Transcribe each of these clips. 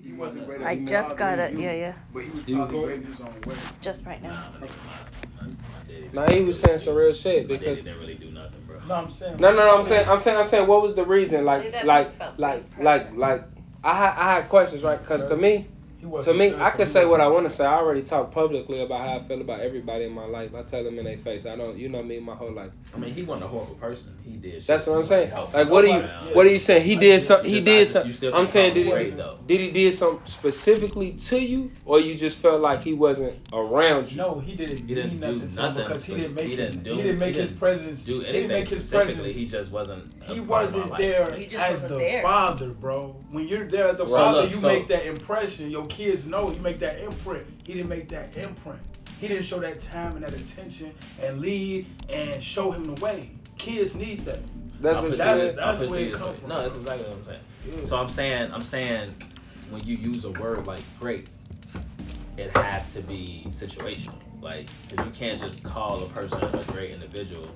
He wasn't ready. I just got it. Yeah. But he was probably great in his own way. Just right now. Nah, he was saying some real shit because. Didn't really do nothing, bro. No, I'm saying. No. I'm saying. What was the reason? Like, I had questions, right? Because to me, I can say what I want to say. I already talked publicly about how I feel about everybody in my life. I tell them in their face. I don't, you know me, my whole life. I mean, he wasn't a horrible person. He did shit. That's what I'm saying. Like, what are you saying? He did something. I'm saying, did he did something specifically to you, or you just felt like he wasn't around you? No, he didn't do nothing because he didn't make his presence. Do anything. He didn't make his specifically. presence. He just wasn't. He wasn't there as the father, bro. When you're there as the father, you make that impression. Your kids know you make that imprint. He didn't make that imprint. He didn't show that time and that attention and lead and show him the way. Kids need that. That's where it comes from. No, that's exactly what I'm saying. Yeah. So I'm saying when you use a word like great, it has to be situational. Like, cause you can't just call a person a great individual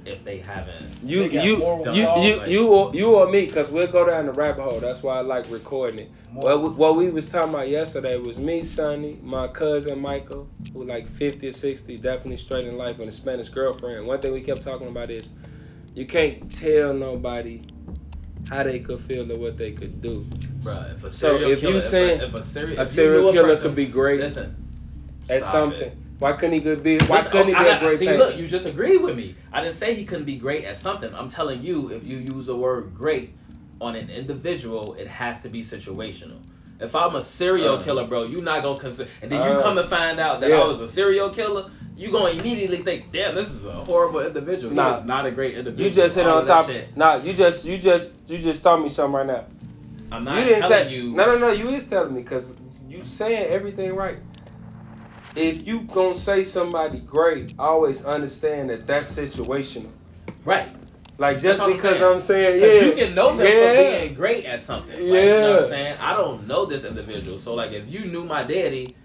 if they haven't. You or me, cause we'll go down the rabbit hole. That's why I like recording it. What we was talking about yesterday was me, Sonny, my cousin Michael, who like 50 or 60, definitely straight in life, and a Spanish girlfriend. One thing we kept talking about is you can't tell nobody how they could feel or what they could do. Bruh, if a serial killer could be great at stop something. It. Why couldn't he be a great person? Look, you just agreed with me. I didn't say he couldn't be great at something. I'm telling you, if you use the word great on an individual, it has to be situational. If I'm a serial killer, bro, you're not gonna consider, and then you come to find out that I was a serial killer, you gonna immediately think, damn, this is a horrible individual. He is not a great individual. You just hit on top. Nah, you just told me something right now. I'm not telling you. No, you is telling me because you saying everything right. If you gonna say somebody great, always understand that that's situational. Right. Like, just because I'm saying, you can know them for being great at something. Like, you know what I'm saying? I don't know this individual. So, like, if you knew my daddy,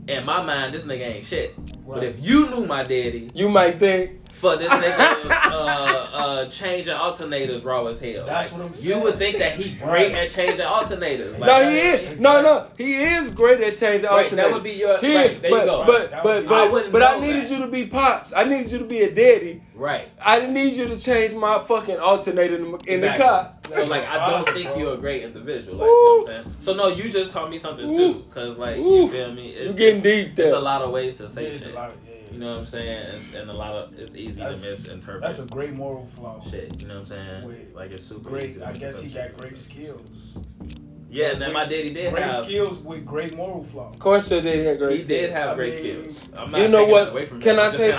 in my mind, this nigga ain't shit. Right. But if you knew my daddy, you might think, for this nigga changing alternators raw as hell. That's what I'm saying. You would think that he great at changing alternators. Like, no, he is. No, he is great at changing alternators. That would be your. There you go. But I needed you to be pops. I needed you to be a daddy. Right. I didn't need you to change my fucking alternator in the car. So like, I don't think you're a great individual. Like, you know what I'm saying? So no, you just taught me something too. Cause like, you feel me? You're getting deep there. There's a lot of ways to say shit. You know what I'm saying? And a lot of it's easy to misinterpret. That's a great moral flaw. Shit, you know what I'm saying? Like, it's super great. Easy I guess he got great skills. Yeah, and then my daddy did great have skills with great moral flaws. Of course, he did have great skills. He did have great skills. I'm not you know what? Away from can him. I tell?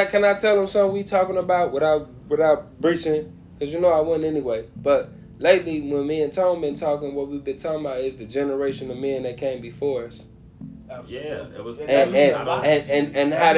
Can I tell him something we talking about without breaching? Because you know I wouldn't anyway. But lately, when me and Tom been talking, what we've been talking about is the generation of men that came before us. Yeah, it was, and how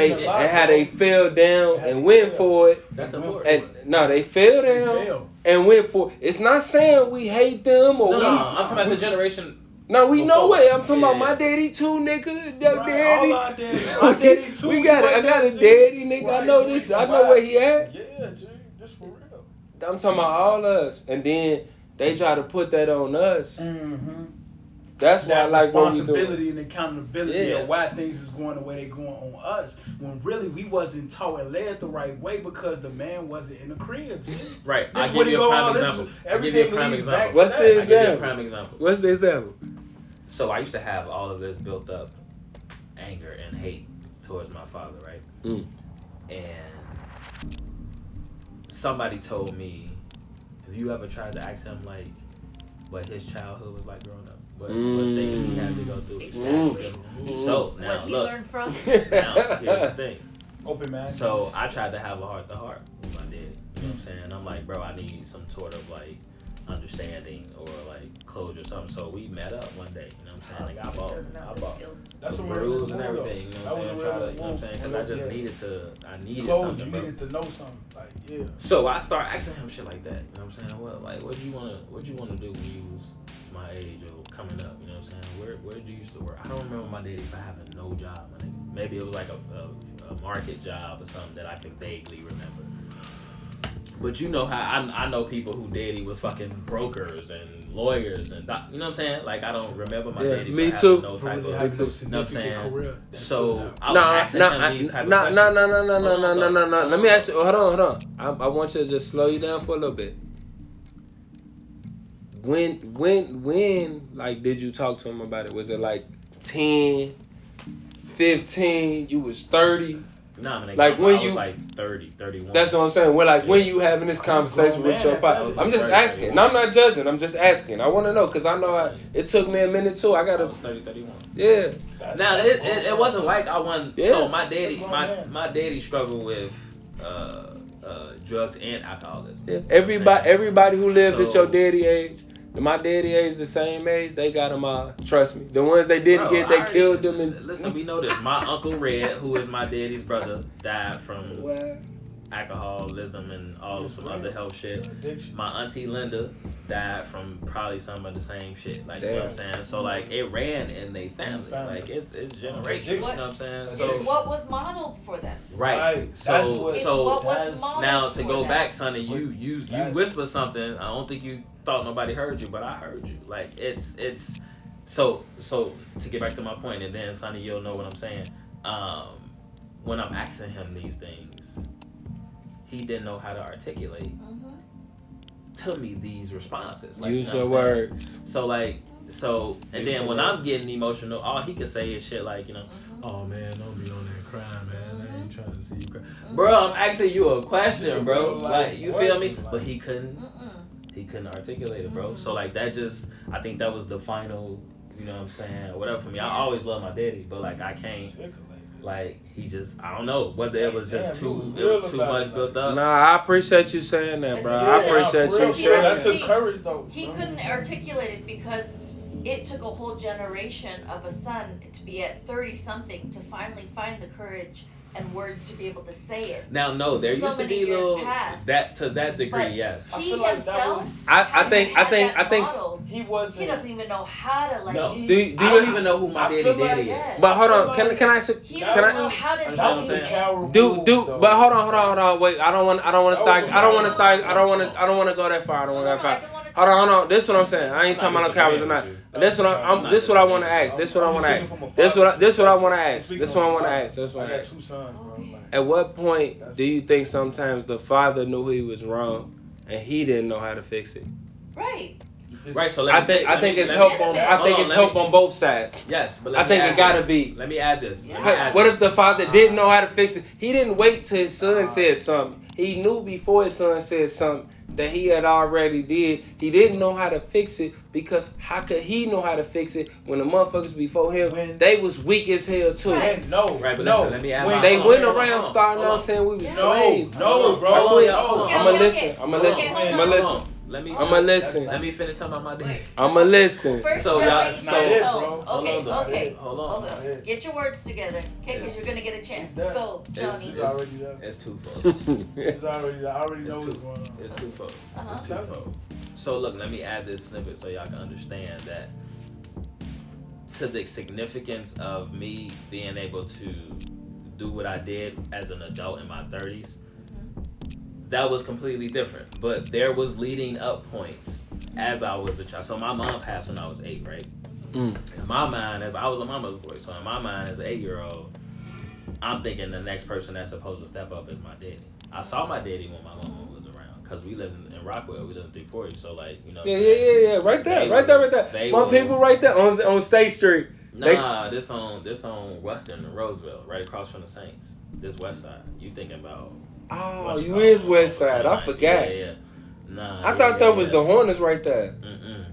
they fell down and went for it. That's important. And no, they fell down and went for it. It's not saying we hate them or no, I'm talking about the generation. No, we know it. I'm talking about my daddy too, nigga. Daddy. My daddy too. I got a daddy, nigga. Right, I know this. I know where he at. Yeah, G, just for real. I'm talking about all us, and then they try to put that on us. Mm-hmm. That's why I like what we do. Responsibility and accountability of why things is going the way they going on us, when really we wasn't taught and led the right way because the man wasn't in the crib. Right. I'll give you a prime example. What's the example? What's the example? So I used to have all of this built up anger and hate towards my father, right? Mm. And somebody told me, have you ever tried to ask him like what his childhood was like growing up? What things he had to go through. So now what he look. learned from? Now here's the thing. Open man. So I tried to have a heart to heart with my dad. You know what I'm saying? I'm like, bro, I need some sort of like understanding or like closure or something. So we met up one day. You know what I'm saying? Like I bought some rules and everything. You know what I'm saying? You know what I'm saying? Because I just needed something. You needed to know something. Like yeah. So I start asking him shit like that. You know what I'm saying? Well, like, what do you wanna do when you was my age or coming up? You know what I'm saying? Where did you used to work? I don't remember my daddy having no job. My nigga. Maybe it was like a market job or something that I can vaguely remember. But you know how I know people who daddy was fucking brokers and lawyers and you know what I'm saying? Like I don't remember my daddy. Me too. No type of, you know what I'm saying? So I was asking him these type of questions. No. Let me ask you. Hold on. I want you to just slow you down for a little bit. When like did you talk to him about it? Was it like 10, 15? You was 30? Nah, man, like when I you was like 30, 31. That's what I'm saying. When you having this conversation with your partner, I'm just asking. No, I'm not judging. I'm just asking. I want to know because I know it took me a minute too. I was 30, 31. Yeah. Now it wasn't like I wasn't. Yeah. So my daddy struggled with drugs and alcoholism. Yeah. Everybody who lived at your daddy age. My daddy age the same age, they got them all. Trust me. The ones they didn't get, they killed them. Listen, we know this. My Uncle Red, who is my daddy's brother, died from alcoholism and all some other health shit. My Auntie Linda died from probably some of the same shit. Like, you know what I'm saying? So, like, it ran in their family. Like, it's generational. You know what I'm saying? So, it's what was modeled for them. Right. So what was modeled now to go them. back, Sonny, you whispered something. I don't think you thought nobody heard you, but I heard you. Like it's so to get back to my point, and then Sonny, you'll know what I'm saying. When I'm asking him these things, he didn't know how to articulate to me these responses. Like, use your words. So and then when I'm getting emotional, all he could say is shit like, you know, oh man, don't be on that crying, man. I ain't trying to see you cry. Bro, I'm asking you a question, bro. Like, you feel me? But he couldn't articulate it, bro. So like that I think that was the final, you know what I'm saying, or whatever for me. I always love my daddy, but like I can't, like he just, I don't know whether it was just too much built up. Nah, I appreciate you saying that, bro. I appreciate you sharing that. That took courage though. He couldn't articulate it because it took a whole generation of a son to be at 30 something to finally find the courage and words to be able to say it. Now, no, there used to be little that to that degree, but yes. He himself, I think he wasn't. He doesn't even know how to like. No, I don't even know who my daddy is. But hold on, can I? He doesn't know how to But hold on. Wait, I don't want to start. I don't want to go that far. I don't want to go that far. Hold on. This is what I'm saying. I ain't talking about no cowards or not. This what I want to ask. This what I want to ask. At what point do you think sometimes the father knew he was wrong and he didn't know how to fix it? Right. So I think it's help on both sides. Yes, but I think it gotta be. Let me add this. What if the father didn't know how to fix it? He didn't wait till his son said something. He knew before his son said something that he had already did. He didn't know how to fix it because how could he know how to fix it when the motherfuckers before him, they was weak as hell too. Right, but listen, let me add they went around starting out saying we was slaves. No, bro. I'ma listen. Let me finish talking about my day. I'ma listen. Hold on. Get your words together, okay? Because you're gonna get a chance. Go, Johnny. It's twofold. I already know what's going on. It's twofold. It's twofold. So look, let me add this snippet so y'all can understand that to the significance of me being able to do what I did as an adult in my 30s. That was completely different, but there was leading up points as I was a child. So my mom passed when I was 8, right? In my mind, as I was a mama's boy, so in my mind as an 8-year-old, I'm thinking the next person that's supposed to step up is my daddy. I saw my daddy when my mama was around, because we lived in Rockwell, we lived in 340, so like, you know. Yeah, right there. My people right there on State Street. Nah, this on Western and Roseville, right across from the Saints. This West Side. You thinking about? Oh, you is West Side. I forgot. Yeah. Nah. I thought that was the Hornets right there.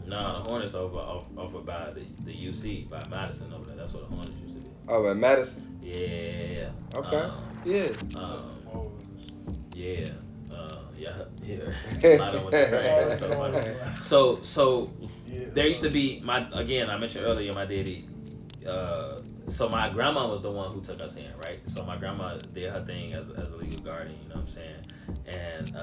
Nah, the Hornets over by the UC, by Madison over there. That's what the Hornets used to be. Oh, by Madison? Yeah. Okay. So there used to be I mentioned earlier my daddy. So my grandma was the one who took us in, right? So my grandma did her thing as a legal guardian, you know what I'm saying? And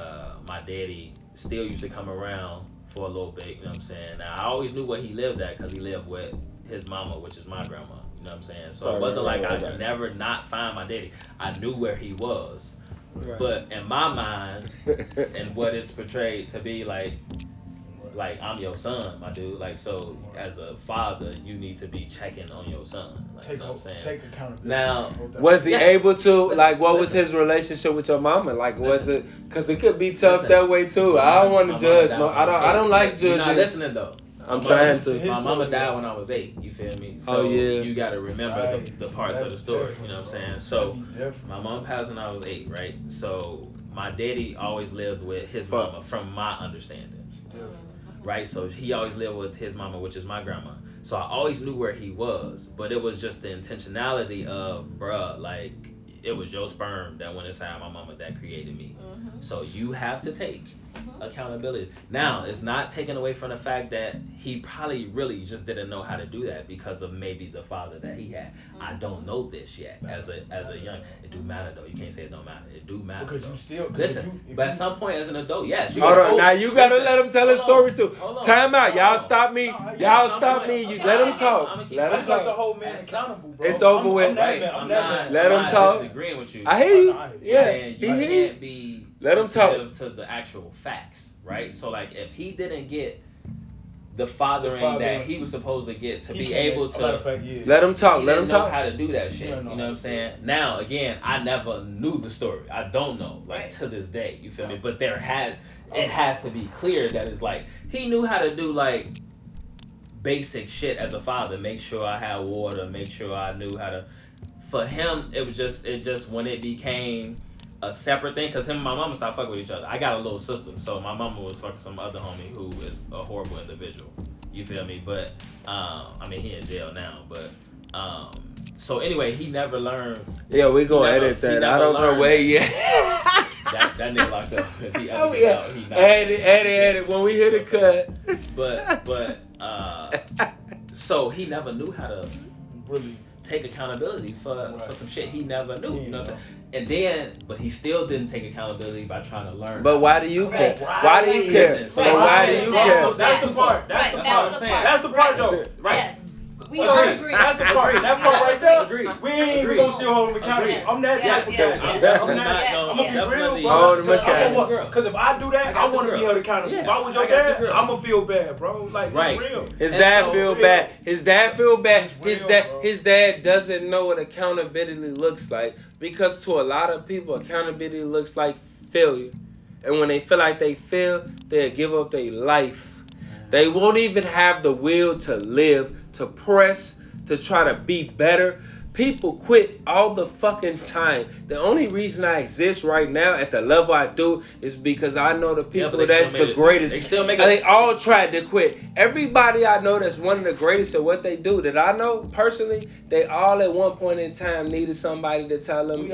my daddy still used to come around for a little bit, you know what I'm saying? Now I always knew where he lived at because he lived with his mama, which is my grandma, you know what I'm saying? So it wasn't like I could never not find my daddy. I knew where he was. Right. But in my mind, and what it's portrayed to be like I'm your son, my dude. Like, so as a father, you need to be checking on your son. Like, you know what I'm saying? Take accountability. Now, was he able to, like, what was his relationship with your mama? Like, was it, because it could be tough that way too. I don't want to judge. No, I don't like judging. You're not listening though. I'm trying to. My mama died when I was 8. You feel me? So you got to remember the parts of the story. You know what I'm saying? So my mom passed when I was 8, right? So my daddy always lived with his mama, from my understanding. Right? So he always lived with his mama, which is my grandma. So I always knew where he was, but it was just the intentionality of, bruh, like, it was your sperm that went inside my mama that created me. So you have to take accountability. Now, it's not taken away from the fact that he probably really just didn't know how to do that because of maybe the father that he had. I don't know this yet. As a young, it do matter though. You can't say it don't matter. It do matter. Because though. you still listen. But at some point, as an adult, yes. Hold on. Now you gotta let him tell his story too. Time out. Y'all stop me. Y'all stop me. You let him talk. Let him talk. The whole man accountable, bro. It's over with. Let him talk. Disagreeing with you. I hear you. Yeah. And you can't be let him talk to the actual facts, right? So like, if he didn't get the fathering that he was supposed to get to be able to let him talk. Let him talk. How to do that shit? You know what I'm saying? Now again, I never knew the story. I don't know, like to this day. You feel me? But it has to be clear that it's like he knew how to do like basic shit as a father. Make sure I had water. Make sure I knew how to. For him, it just when it became a separate thing, because him and my mama stopped fucking with each other. I got a little sister, so my mama was fucking some other homie who is a horrible individual. You feel me? But I mean, he in jail now. But so anyway, he never learned. Yeah, we gonna edit that. I don't know where yet. that nigga locked up. If he ever gets out, he not. Edit. When we hit a cut. But so he never knew how to really take accountability for some shit he never knew. You know what I'm saying? And then, but he still didn't take accountability by trying to learn. But why do you care? Why do you care? But why do you care? That's the part. That's the part I'm saying. That's the part though. Right. Yes. We all agree. That's the part. That part right there. Agree. We ain't gonna still hold him accountable. I'm that type of guy. I'm gonna be real, bro. Hold him accountable. Because if I do that, I want to be held accountable. If I was your dad, I'm gonna feel bad, bro. Like it's real. His dad feel bad. His dad feel bad. His dad doesn't know what accountability looks like, because to a lot of people, accountability looks like failure. And when they feel like they fail, they'll give up their life. They won't even have the will to live, to press, to try to be better. People quit all the fucking time. The only reason I exist right now at the level I do is because I know the people that's the greatest. They all tried to quit. Everybody I know that's one of the greatest at what they do, that I know personally, they all at one point in time needed somebody to tell them,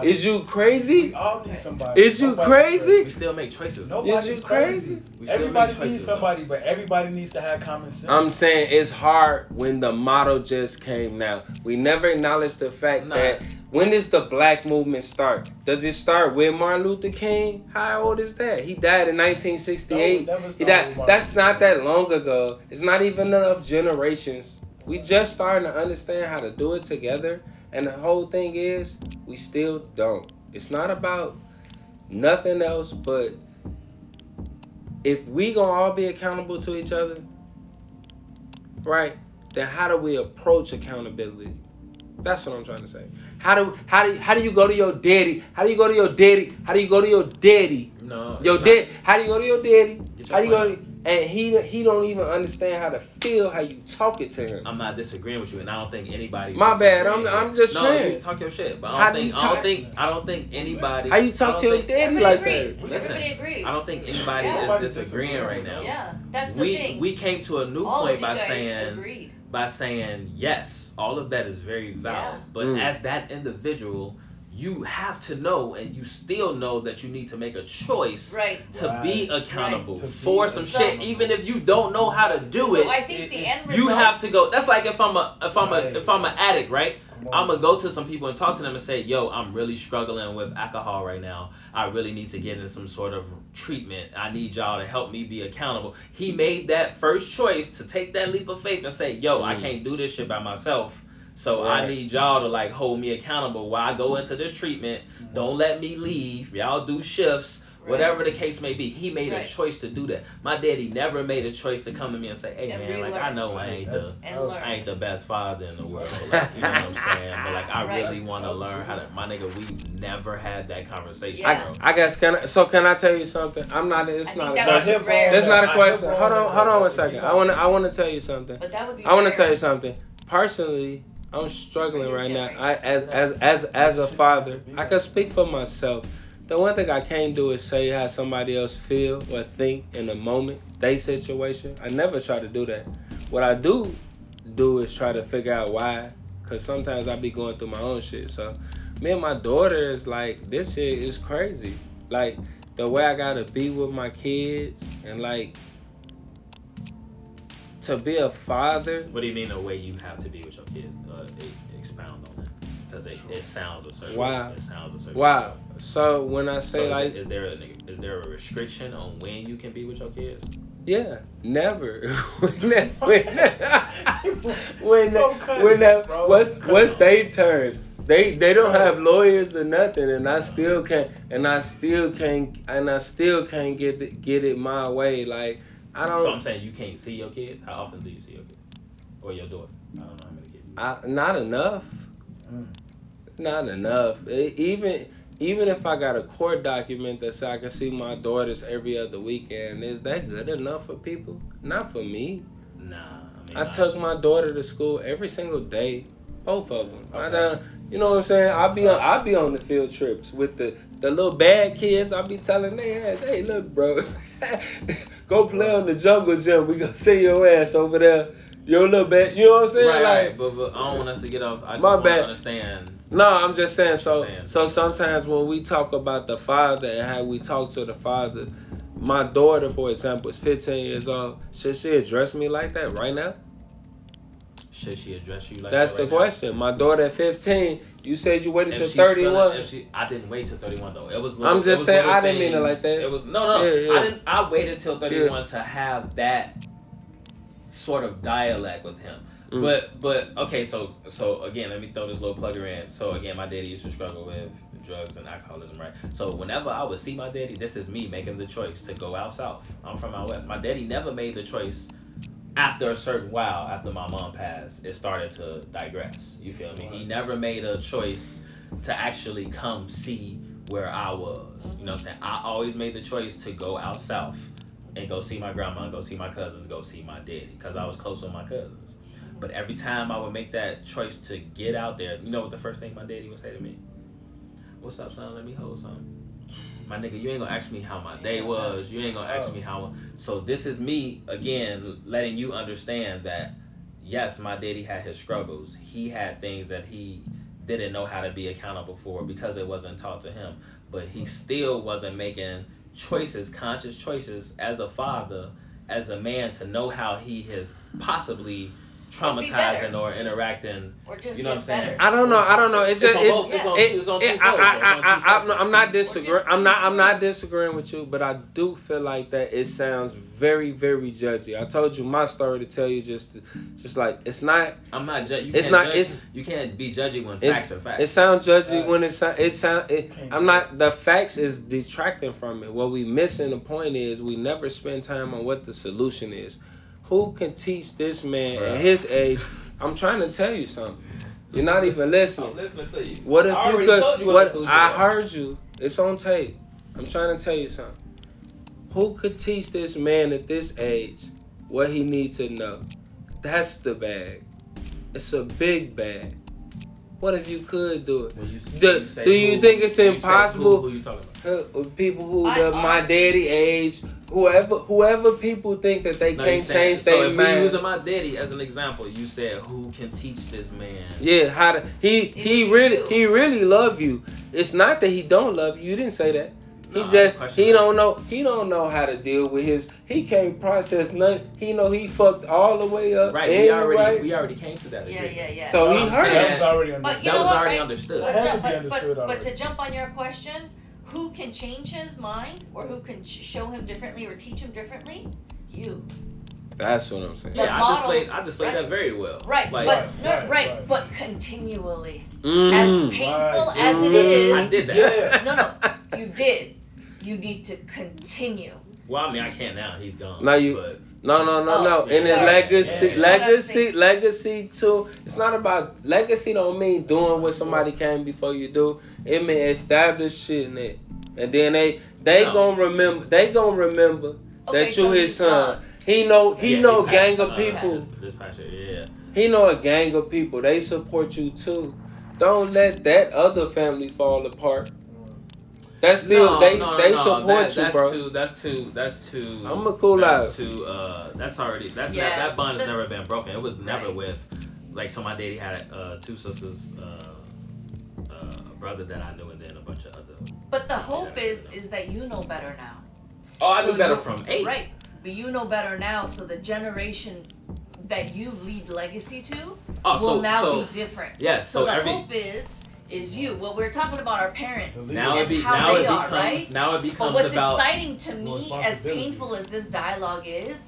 is you crazy? We all need somebody. Is you crazy? We still make choices. Nobody's crazy. Everybody needs somebody, but everybody needs to have common sense. I'm saying it's hard when the motto just came now. We never acknowledge the fact that when does the black movement start? Does it start with Martin Luther King? How old is that? He died in 1968. He died. That's not that long ago. It's not even enough generations. We just starting to understand how to do it together. And the whole thing is, we still don't. It's not about nothing else, but if we gonna all be accountable to each other, right, then how do we approach accountability? That's what I'm trying to say. How do you go to your daddy? How do you go to your daddy? How do you go to your daddy? No. Your dad. How do you go to your daddy? How do you go? And he don't even understand how to feel how you talk it to him. I'm not disagreeing with you, and I don't think anybody. My bad. I'm just saying. You talk your shit, but I don't think anybody. How you talk to your daddy like that? Everybody agrees. I don't think anybody is disagreeing right now. Yeah, that's the thing. We came to a new point by agreed. saying yes, all of that is very valid. But as that individual, you have to know, and you still know that you need to make a choice to be accountable for some shit, even if you don't know how to do it. So I think the end result, you have to go. That's like if I'm an addict, right? I'm gonna go to some people and talk to them and say, yo, I'm really struggling with alcohol right now. I really need to get in some sort of treatment. I need y'all to help me be accountable. He made that first choice to take that leap of faith and say, yo, I can't do this shit by myself. So I need y'all to like hold me accountable while I go into this treatment. Don't let me leave. Y'all do shifts. Whatever the case may be, he made a choice to do that. My daddy never made a choice to come to me and say, "Hey man, like I know I ain't the best father in the world." Like, you know what I'm saying? But like I really want to learn how to. My nigga, we never had that conversation. Bro. I guess can I tell you something? It's not a question. It's not a question. Hold on one second. I want to tell you something. But that would be I want to tell you something. Personally, I'm struggling right now. As a father, I can speak for myself. The one thing I can't do is say how somebody else feel or think in the moment, they situation. I never try to do that. What I do is try to figure out why, because sometimes I be going through my own shit. So me and my daughter is like, this shit is crazy. Like the way I gotta be with my kids and like to be a father. What do you mean the way you have to be with your kids? Expound on that, because it sounds a certain way. It sounds a certain way. So when I say is there a restriction on when you can be with your kids? Yeah, never. What's they terms? They don't have lawyers or nothing, and I still can't get it my way. Like I don't. So I'm saying you can't see your kids. How often do you see your kids or your daughter? I don't know how many kids. Not enough. Not enough. Even if I got a court document that says I can see my daughters every other weekend, is that good enough for people? Not for me. Nah. I took my daughter to school every single day, both of them. Okay. You know what I'm saying? I'll be on the field trips with the little bad kids. I'll be telling their ass, hey, look, bro, go play on the jungle gym. We gonna see your ass over there. Your little bad. You know what I'm saying? Right. But I don't want us to get off. I just want to understand. No, I'm just saying. So sometimes when we talk about the father and how we talk to the father, my daughter, for example, is 15 years old. Should she address me like that right now? Should she address you like That's that? That's the question. My daughter at 15. You said you waited till 31. I didn't wait till 31 though. It was. I'm just saying I didn't mean it like that. It was no. Yeah. I waited till 31 to have that sort of dialect with him. But okay, so again, let me throw this little plugger in. So again, my daddy used to struggle with drugs and alcoholism, right? So whenever I would see my daddy, this is me making the choice to go out south. I'm from out west. My daddy never made the choice after a certain while, after my mom passed, it started to digress. You feel me? He never made a choice to actually come see where I was. You know what I'm saying? I always made the choice to go out south and go see my grandma, go see my cousins, go see my daddy, because I was close with my cousins. But every time I would make that choice to get out there, you know what the first thing my daddy would say to me? What's up, son? Let me hold something. My nigga, you ain't gonna ask me how my day was. You ain't gonna ask me how. So this is me, again, letting you understand that, yes, my daddy had his struggles. He had things that he didn't know how to be accountable for because it wasn't taught to him. But he still wasn't making choices, conscious choices, as a father, as a man, to know how he has possibly traumatizing or interacting, or just you know what I'm saying? I don't know. It's just I'm not disagreeing. I'm not disagreeing with you, but I do feel like that it sounds very, very judgy. I told you my story to tell you just like it's not. I'm not judging. You can't be judgy when facts are facts. It sounds judgy when I'm not. The facts is detracting from it. What we missing the point is we never spend time on what the solution is. Who can teach this man at his age? I'm trying to tell you something. You're not even listening. I'm listening to you. What if you could? I heard you. It's on tape. I'm trying to tell you something. Who could teach this man at this age what he needs to know? That's the bag. It's a big bag. What if you could do it? Do you think it's impossible? Who you talking about? People who my daddy age, whoever people think that they can't change their mind. So if you're using my daddy as an example, you said who can teach this man? Yeah, he really love you. It's not that he don't love you. You didn't say that. He don't know how to deal with his. He can't process nothing. He know he fucked all the way up. Right. We already came to that. Yeah. So he heard. That was already understood. That was already understood. But to jump on your question, who can change his mind or who can show him differently or teach him differently? You. That's what I'm saying. The model, I displayed that very well. Right, Like, but continually. Mm. As painful as it is. I did that. No, you did. You need to continue. Well, I mean, I can't now. He's gone. No, you. But, No. And then Yeah. legacy too. It's not about legacy. Don't mean doing what somebody came before you do. It mean establishing it, and then they gonna remember. They gonna remember that you his son. He know a gang of people. He know a gang of people. They support you too. Don't let that other family fall apart. That's still they support you, bro. That's too. I'm a cool out. That's already that bond has never been broken. It was never with like so. My daddy had 2 sisters, a brother that I knew, and then a bunch of other. But the hope is that you know better now. Oh, I knew better from 8. Right, but you know better now, so the generation that you leave legacy to will now be different. Yes. So the hope is you. Well, we're talking about our parents. Now it becomes But what's about exciting to me, as painful as this dialogue is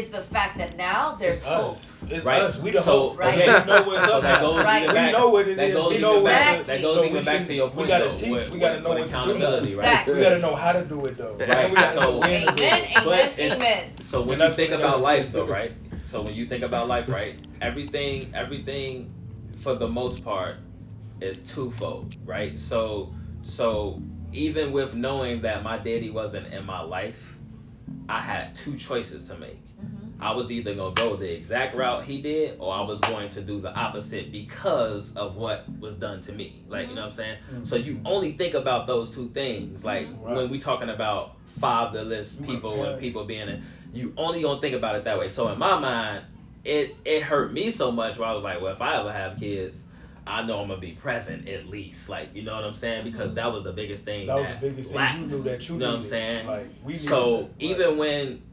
the fact that now there's hope. It's right. us. We the so, hope. Right. Okay, we know what's up. That goes right. even back. We know what it is. We know that goes even back to your point. We gotta though, teach. with, We gotta know what accountability, to do. right? We gotta know how to do it though. Right. So Amen. So when you think about life though, right? So when you think about life, right? Everything for the most part is twofold, right? So even with knowing that my daddy wasn't in my life, I had 2 choices to make. Mm-hmm. I was either gonna go the exact route he did, or I was going to do the opposite because of what was done to me. Like, you know what I'm saying? Mm-hmm. So you only think about those 2 things. Like when we talking about fatherless people and people being in, you only gonna think about it that way. So in my mind, it hurt me so much where I was like, well, if I ever have kids, I know I'm gonna be present at least, like, you know what I'm saying? Because that was the biggest thing. That was the biggest thing. You knew that you know what I'm saying? Like, even when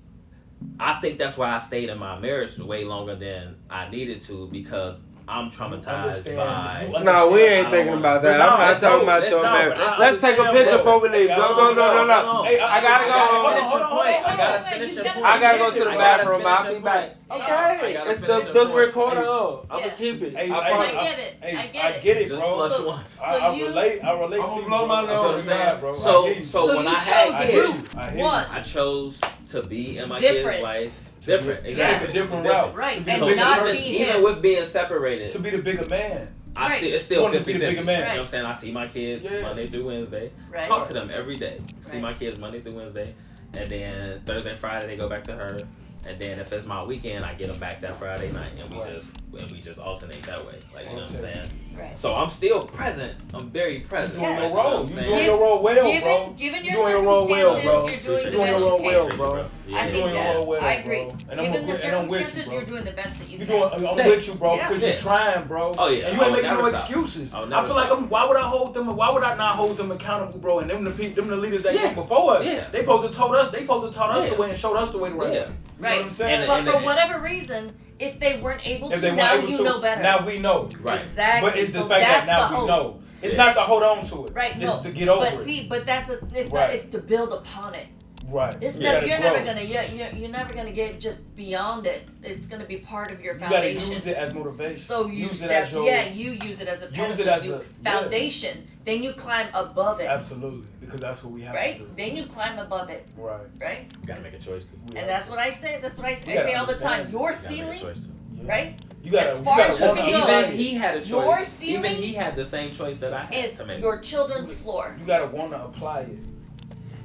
I think that's why I stayed in my marriage way longer than I needed to, because I'm traumatized by. No, we ain't thinking about that. I'm not talking about your marriage. Let's take a picture before we leave. No. Hey, I gotta go. I gotta finish your point. I gotta go to the bathroom. I'll be back. Okay. It's the recorder on. I'm gonna keep it. I get it. I get it, bro. I relate to you. blow my nose, bro. So when I had kids, I chose to be in my kids' life. Different, exactly. Take a different route. Right, and not be even with being separated. To be the bigger man. It's still 50-50. You know what I'm saying? I see my kids Monday through Wednesday. Right. Talk to them every day. See my kids Monday through Wednesday. And then Thursday and Friday they go back to her. And then if it's my weekend, I get them back that Friday night, and we just alternate that way. Like, you know what I'm saying? Right. So I'm still present. I'm very present. You're doing your role. You're doing your role well, bro. Given your circumstances, you're doing the best you can. Bro. I think that. I agree. Given the circumstances, you, you're doing the best that you can. I'm with you, bro, because you're trying, bro. Oh yeah. And you ain't making no excuses. I feel like why would I hold them? Why would I not hold them accountable, bro? And them the leaders that came before us. Yeah. They supposed to taught us the way and showed us the way to right. Yeah. You know what I'm saying? But for whatever reason, if they weren't able to, now you know better. Now we know. Right. Exactly. But it's the fact that now we know. It's not to hold on to it. Right. It's to get over it. But see, it's to build upon it. Right. You're never gonna get just beyond it. It's gonna be part of your foundation. You gotta use it as motivation. So you use it as a foundation. Then you climb above it. Absolutely, because that's what we have to do. Then you climb above it. Right. You gotta make a choice to. And that's what I say. That's what I say all the time. Your ceiling, right? As far as you can go, even he had a choice. Your ceiling, even he had the same choice that I had to make. Your children's floor. You gotta want to apply it.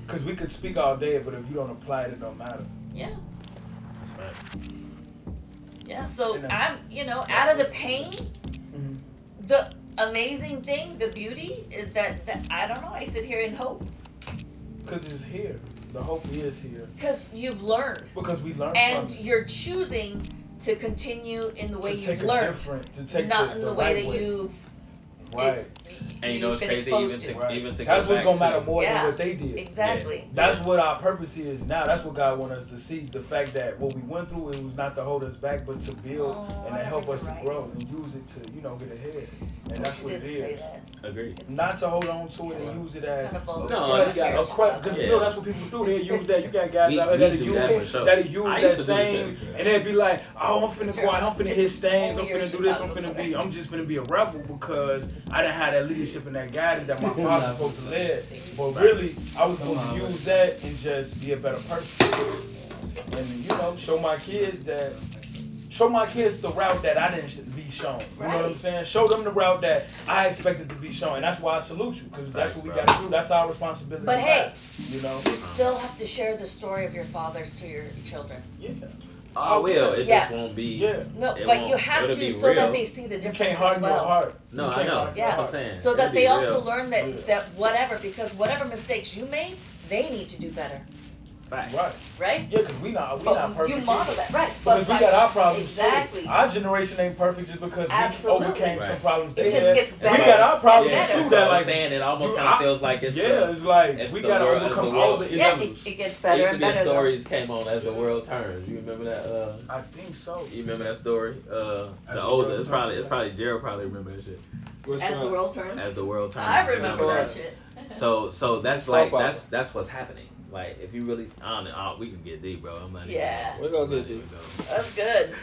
Because we could speak all day, but if you don't apply it, it don't matter. Yeah. That's right. Yeah, so I'm, out of the pain, the amazing thing, the beauty is that I don't know, I sit here in hope. Because it's here. The hope is here. Because you've learned. Because we learned and from it. You're choosing to continue in the way you've learned. Not in the way that you've... Right. And you know it's crazy, even to that's what's gonna matter more than what they did. Exactly. Yeah. That's what our purpose is now. That's what God wants us to see. The fact that what we went through, it was not to hold us back, but to build and to help us to grow and use it to, get ahead. And that's what it is. Agreed. Not to hold on to it and use it as because that's what people do. They use that. You got guys out there that'll use that same, and they'll be like, "Oh, I'm finna go out. I'm finna hit stains. I'm finna do this. I'm just finna be a rebel because I didn't have that leadership and that guidance that my father was supposed to lead." But really, I was supposed to use that and just be a better person, and show my kids the route that I didn't be shown. You know what I'm saying? Show them the route that I expected to be shown, and that's why I salute you, because that's what we got to do. That's our responsibility. But hey, you still have to share the story of your fathers to your children. Yeah. I will. It just won't be. Yeah. No, but you have to so that they see the difference. You can't harden your heart. No, I know. Yeah. That's what I'm saying. So that they also learn that whatever mistakes you made, they need to do better. Right? Yeah, because we not perfect. You model that, right? Because we got our problems. Exactly. Too. Our generation ain't perfect just because we overcame some problems. It just gets better. We got our problems too. That I'm saying, it almost kind of feels like it's. Yeah, it's like we got to overcome all the issues. Yeah, it gets better and better. Stories came on as the world turns. You remember that? I think so. You remember that story? The older, it's probably Gerald probably remember that shit. As the world turns. As the world turns. I remember that shit. So that's like that's what's happening. Like, if you really, I don't know, we can get deep, bro. I'm not We're gonna get deep. That's good.